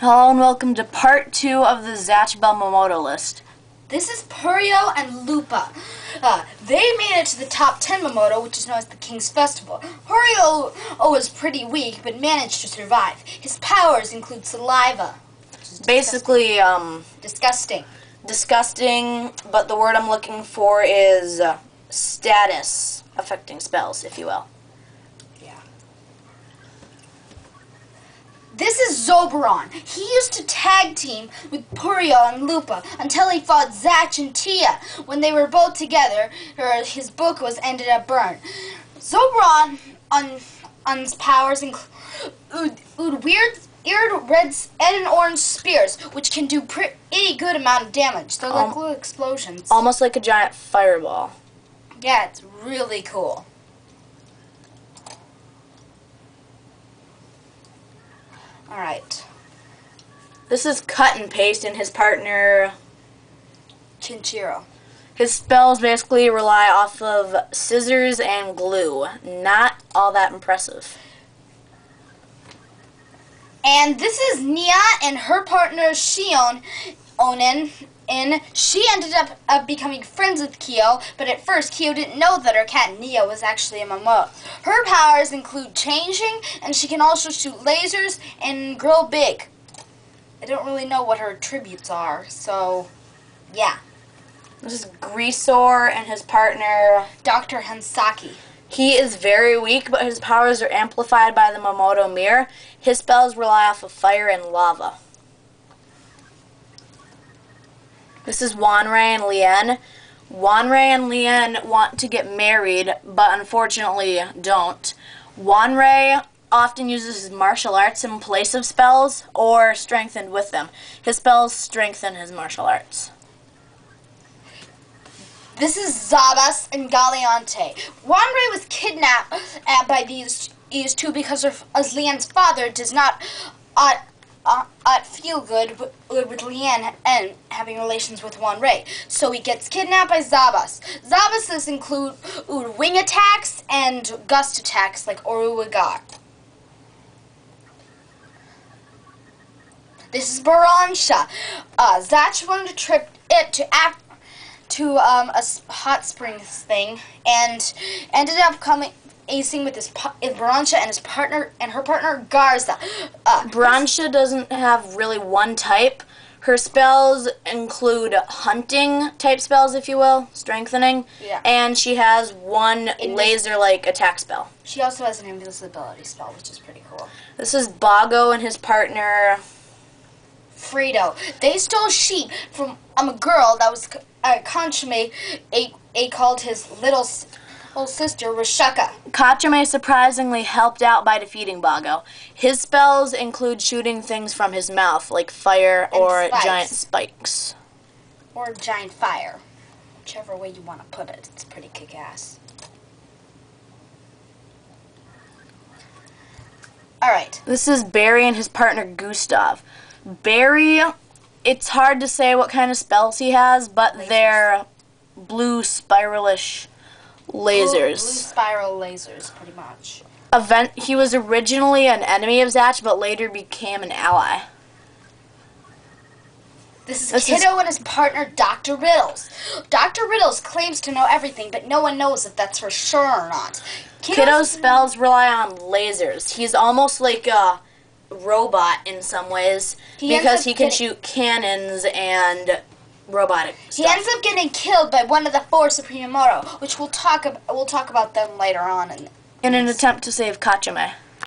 Hello and welcome to part 2 of the Zatch Bell Mamodo list. This is Purio and Lupa. They made it to the top 10 Mamodo, which is known as the King's Festival. Purio was pretty weak, but managed to survive. His powers include saliva. Basically, disgusting. Disgusting, but the word I'm looking for is status affecting spells, if you will. Yeah. This is Zoberon. He used to tag team with Purio and Lupa until he fought Zatch and Tia. When they were both together, his book was ended up burned. Zoberon on his powers include weird red and orange spears, which can do pretty good amount of damage. They're like little explosions. Almost like a giant fireball. Yeah, it's really cool. Alright. This is Cut and Paste and his partner Chinchiro. His spells basically rely off of scissors and glue. Not all that impressive. And this is Nia and her partner Shion Onen. And she ended up becoming friends with Kyo, but at first Kyo didn't know that her cat Nia was actually a Mamodo. Her powers include changing, and she can also shoot lasers and grow big. I don't really know what her attributes are, so yeah. This is Grisor and his partner Dr. Hansaki. He is very weak, but his powers are amplified by the Mamodo mirror. His spells rely off of fire and lava. This is Wanrei and Lien. Wanrei and Lien want to get married, but unfortunately don't. Wanrei often uses his martial arts in place of spells, or strengthened with them. His spells strengthen his martial arts. This is Zabas and Galeante. Wanrei was kidnapped by these two because Lien's father does not feel good with Lien and having relations with Wanrei. So he gets kidnapped by Zabas. Zabases include wing attacks and gust attacks like Oruwagar. This is Baransha. Zatch wanted to trip it to a hot springs thing and ended up acing with Baransha and her partner Garza. Baransha doesn't have really one type. Her spells include hunting type spells, if you will, strengthening, and she has one laser-like attack spell. She also has an invisibility spell, which is pretty cool. This is Bago and his partner Frito. They stole sheep from a girl that was Kanchime called his little sister Rashaka. Kachame surprisingly helped out by defeating Bago. His spells include shooting things from his mouth, like fire or giant spikes. Or giant fire. Whichever way you want to put it. It's pretty kick-ass. Alright. This is Barry and his partner Gustav. Barry, it's hard to say what kind of spells he has, but they're blue spiralish lasers. Blue spiral lasers, pretty much. He was originally an enemy of Zatch, but later became an ally. This is Kiddo and his partner, Dr. Riddles. Dr. Riddles claims to know everything, but no one knows if that's for sure or not. Kiddo's spells rely on lasers. He's almost like a robot in some ways, because he can shoot cannons and robotic stuff. He ends up getting killed by one of the 4 Supreme Mamodo, which we'll talk about them later on. In an attempt to save Kachame.